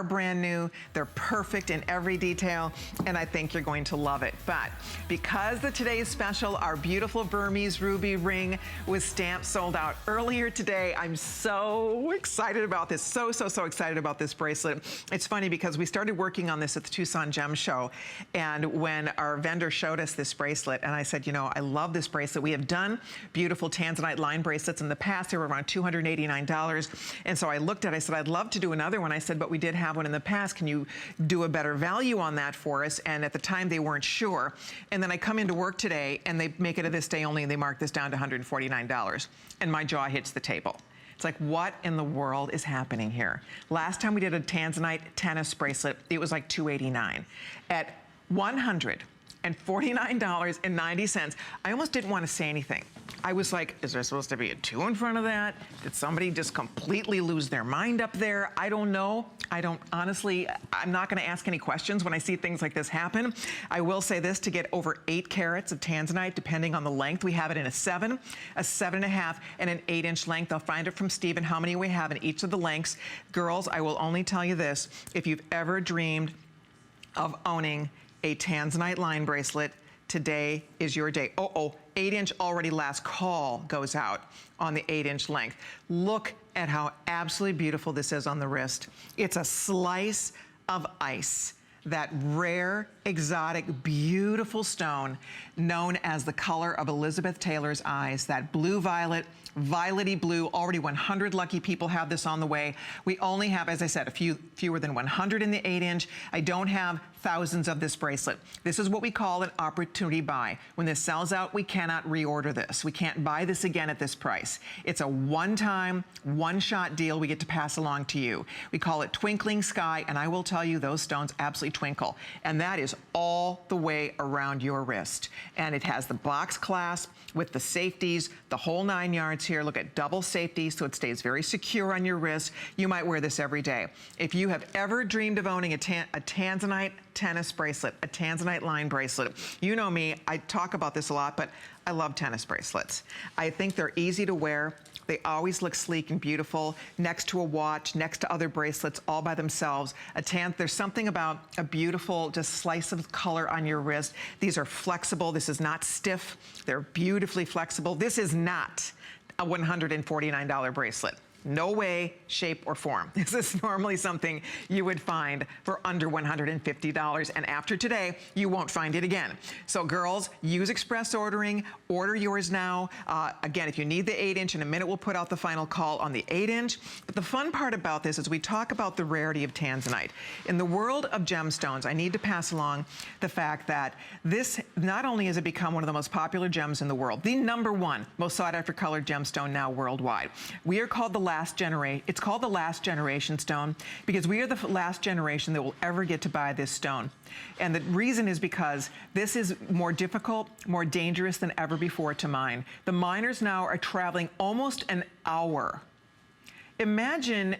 brand new. They're perfect in every detail, and I think you're going to love it. But because the today's special, our beautiful Burmese ruby ring was stamped sold out earlier today, I'm so excited about this. So excited about this bracelet. It's funny because we started working on this at the Tucson Gem Show, and when our vendor showed us this bracelet, and I said, you know, I love this bracelet. We have done beautiful Tanzanite line bracelets in the past. They were around $289. And so I looked at it, I said, I'd love to do another one. I said, but we did have one in the past. Can you do a better value on that for us? And at the time they weren't sure. And then I come into work today and they make it a this day only and they mark this down to $149. And my jaw hits the table. It's like, what in the world is happening here? Last time we did a Tanzanite tennis bracelet, it was like $289. At $149.90, I almost didn't want to say anything. I was like, is there supposed to be a 2 in front of that? Did somebody just completely lose their mind up there? I don't know. Honestly, I'm not gonna ask any questions when I see things like this happen. I will say this, to get over 8 carats of Tanzanite, depending on the length, we have it in a 7, a 7.5, and an 8-inch length. I'll find it from Stephen how many we have in each of the lengths. Girls, I will only tell you this, if you've ever dreamed of owning a Tanzanite line bracelet, today is your day. 8-inch already last call goes out on the 8-inch length. Look at how absolutely beautiful this is on the wrist. It's a slice of ice. That rare, exotic, beautiful stone known as the color of Elizabeth Taylor's eyes, that blue-violet, violety blue. Already 100 lucky people have this on the way. We only have, as I said, fewer than 100 in the 8-inch. I don't have thousands of this bracelet. This is what we call an opportunity buy. When this sells out, we cannot reorder this. We can't buy this again at this price. It's a one-time, one-shot deal we get to pass along to you. We call it Twinkling Sky, and I will tell you, those stones absolutely twinkle. And that is all the way around your wrist. And it has the box clasp with the safeties, the whole 9 yards here. Look at double safety, so it stays very secure on your wrist. You might wear this every day. If you have ever dreamed of owning a Tanzanite tennis bracelet, a Tanzanite line bracelet, you know me, I talk about this a lot, but I love tennis bracelets. I think they're easy to wear. They always look sleek and beautiful next to a watch, next to other bracelets, all by themselves. There's something about a beautiful just slice of color on your wrist. These are flexible. This is not stiff. They're beautifully flexible. This is not a $149 bracelet. No way, shape, or form. This is normally something you would find for under $150, and after today, you won't find it again. So girls, use express ordering, order yours now. Again, if you need the 8-inch, in a minute we'll put out the final call on the 8-inch. But the fun part about this is we talk about the rarity of Tanzanite. In the world of gemstones, I need to pass along the fact that this, not only has it become one of the most popular gems in the world, the #1 most sought after colored gemstone now worldwide. We are called the last generation. It's called the last generation stone because we are the last generation that will ever get to buy this stone. And the reason is because this is more difficult, more dangerous than ever before to mine. The miners now are traveling almost an hour. Imagine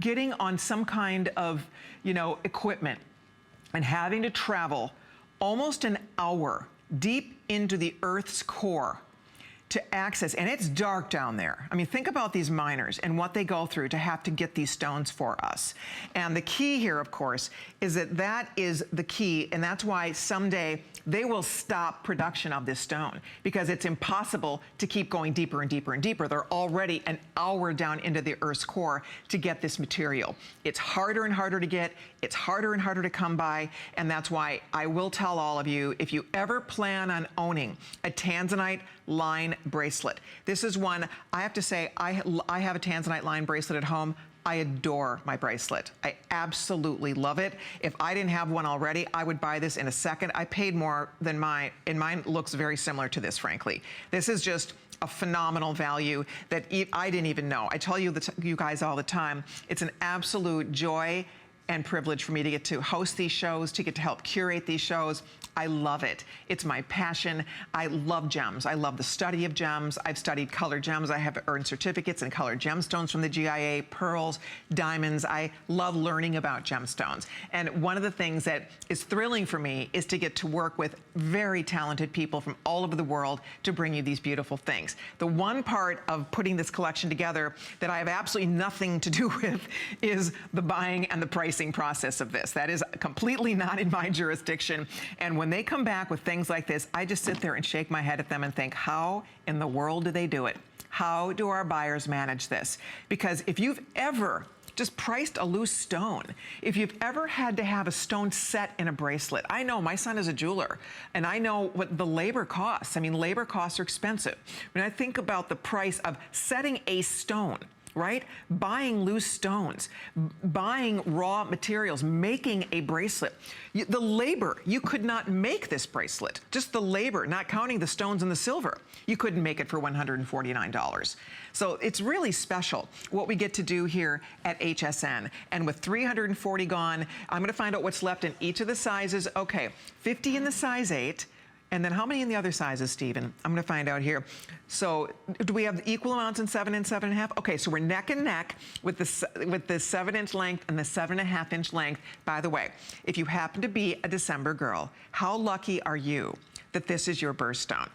getting on some kind of, equipment and having to travel almost an hour deep into the Earth's core to access, and it's dark down there. I mean, think about these miners and what they go through to have to get these stones for us. And the key here, of course, is that is the key, and that's why someday they will stop production of this stone because it's impossible to keep going deeper and deeper and deeper. They're already an hour down into the Earth's core to get this material. It's harder and harder to get, it's harder and harder to come by, and that's why I will tell all of you, if you ever plan on owning a Tanzanite line bracelet, this is one, I have to say, I have a Tanzanite line bracelet at home. I adore my bracelet. I absolutely love it. If I didn't have one already, I would buy this in a second. I paid more than mine, and mine looks very similar to this, frankly. This is just a phenomenal value that I didn't even know. I tell you guys all the time, it's an absolute joy and privilege for me to get to host these shows, to get to help curate these shows. I love it. It's my passion. I love gems. I love the study of gems. I've studied colored gems. I have earned certificates in colored gemstones from the GIA, pearls, diamonds. I love learning about gemstones. And one of the things that is thrilling for me is to get to work with very talented people from all over the world to bring you these beautiful things. The one part of putting this collection together that I have absolutely nothing to do with is the buying and the price pricing process of this. That is completely not in my jurisdiction. And when they come back with things like this, I just sit there and shake my head at them and think, how in the world do they do it? How do our buyers manage this? Because if you've ever just priced a loose stone, if you've ever had to have a stone set in a bracelet, I know my son is a jeweler, and I know what the labor costs. I mean, labor costs are expensive. When I think about the price of setting a stone, right? Buying loose stones, buying raw materials, making a bracelet. The labor, you could not make this bracelet. Just the labor, not counting the stones and the silver. You couldn't make it for $149. So it's really special what we get to do here at HSN. And with 340 gone, I'm gonna find out what's left in each of the sizes. Okay, 50 in the size 8. And then how many in the other sizes, Stephen? I'm gonna find out here. So do we have equal amounts in 7 and 7.5? Okay, so we're neck and neck with the 7-inch length and the 7.5-inch length. By the way, if you happen to be a December girl, how lucky are you that this is your birthstone?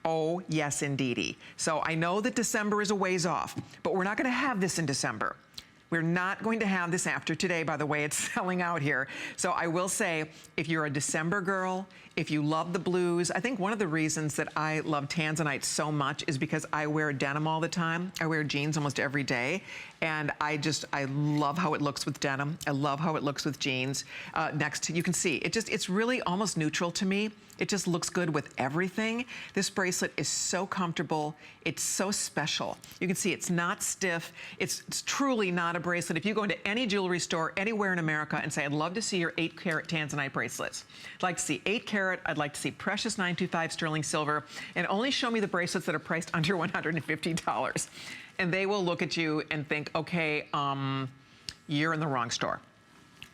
Oh, yes, indeedy. So I know that December is a ways off, but we're not gonna have this in December. We're not going to have this after today, by the way, it's selling out here. So I will say, if you're a December girl, if you love the blues, I think one of the reasons that I love Tanzanite so much is because I wear denim all the time. I wear jeans almost every day. And I love how it looks with denim. I love how it looks with jeans. Next to, you can see, it's really almost neutral to me. It just looks good with everything. This bracelet is so comfortable. It's so special. You can see it's not stiff. It's truly not a bracelet. If you go into any jewelry store anywhere in America and say, I'd love to see your 8-carat Tanzanite bracelets. I'd like to see 8-carat. I'd like to see precious 925 sterling silver. And only show me the bracelets that are priced under $150. And they will look at you and think, okay, you're in the wrong store,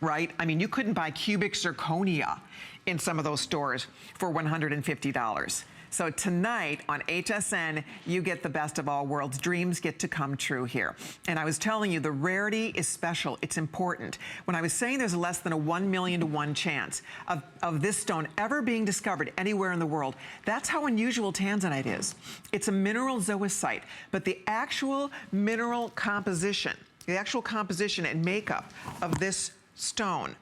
right? I mean, you couldn't buy cubic zirconia in some of those stores for $150. So tonight on HSN, you get the best of all worlds. Dreams get to come true here. And I was telling you, the rarity is special. It's important. When I was saying there's less than a 1 million to 1 chance of this stone ever being discovered anywhere in the world, that's how unusual Tanzanite is. It's a mineral zoisite, but the actual mineral composition, and makeup of this stone,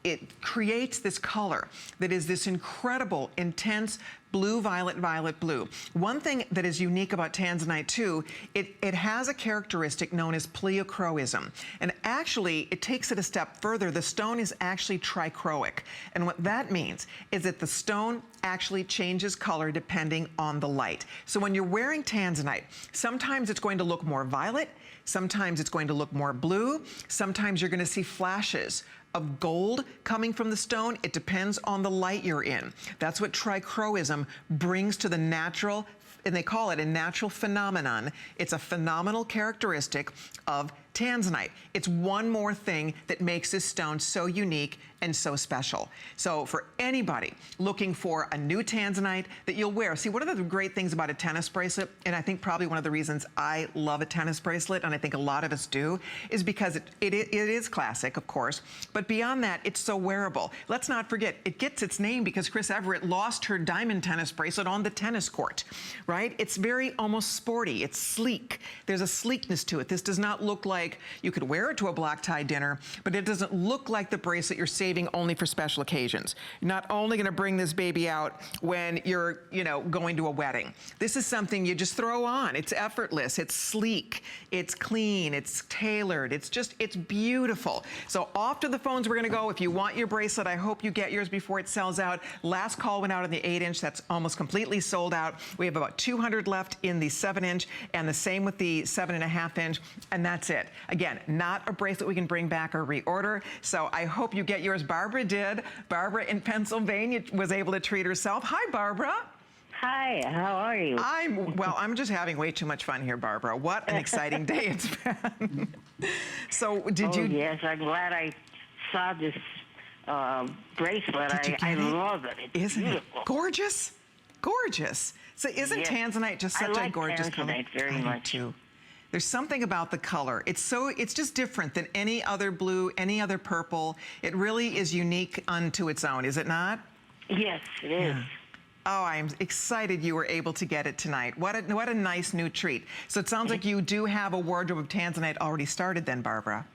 it creates this color that is this incredible, intense blue, violet blue. One thing that is unique about Tanzanite too, it has a characteristic known as pleochroism. And actually, it takes it a step further. The stone is actually trichroic. And what that means is that the stone actually changes color depending on the light. So when you're wearing Tanzanite, sometimes it's going to look more violet, sometimes it's going to look more blue, sometimes you're gonna see flashes of gold coming from the stone. It depends on the light you're in. That's what trichroism brings to the natural, and they call it a natural phenomenon. It's a phenomenal characteristic of Tanzanite. It's one more thing that makes this stone so unique and so special. So for anybody looking for a new Tanzanite that you'll wear, see, one of the great things about a tennis bracelet, and I think probably one of the reasons I love a tennis bracelet, and I think a lot of us do, is because it is classic, of course, but beyond that, it's so wearable. Let's not forget, it gets its name because Chris Everett lost her diamond tennis bracelet on the tennis court, right? It's very almost sporty, it's sleek. There's a sleekness to it. This does not look like you could wear it to a black tie dinner, but it doesn't look like the bracelet you're saving only for special occasions. You're not only gonna bring this baby out when you're, going to a wedding. This is something you just throw on. It's effortless, it's sleek, it's clean, it's tailored, it's beautiful. So off to the phones we're gonna go. If you want your bracelet, I hope you get yours before it sells out. Last call went out on the 8-inch, that's almost completely sold out. We have about 200 left in the 7-inch and the same with the 7.5-inch, and that's it. Again, not a bracelet we can bring back or reorder, so I hope you get yours. Barbara did. Barbara in Pennsylvania was able to treat herself. Hi, Barbara. Hi, how are you? I'm just having way too much fun here, Barbara. What an exciting day it's been. So did you? Yes, I'm glad I saw this bracelet. I love it. It's Isn't beautiful. It gorgeous? Gorgeous. So isn't Tanzanite just such a gorgeous color? I like Tanzanite very much. Too. There's something about the color. It's just different than any other blue, any other purple. It really is unique unto its own, is it not? Yes, it is. Yeah. Oh, I'm excited you were able to get it tonight. What a nice new treat. So it sounds like you do have a wardrobe of Tanzanite already started then, Barbara.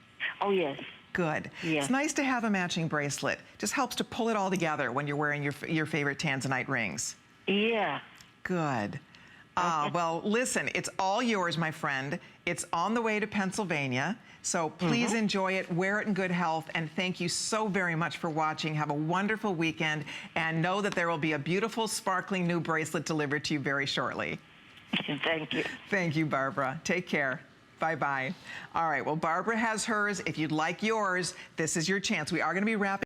Oh, yes. Good. Yes. It's nice to have a matching bracelet. Just helps to pull it all together when you're wearing your favorite Tanzanite rings. Yeah. Good. Well, listen, it's all yours, my friend. It's on the way to Pennsylvania. So please enjoy it, wear it in good health, and thank you so very much for watching. Have a wonderful weekend, and know that there will be a beautiful, sparkling new bracelet delivered to you very shortly. Thank you. Thank you, Barbara. Take care. Bye-bye. All right, well, Barbara has hers. If you'd like yours, this is your chance. We are going to be wrapping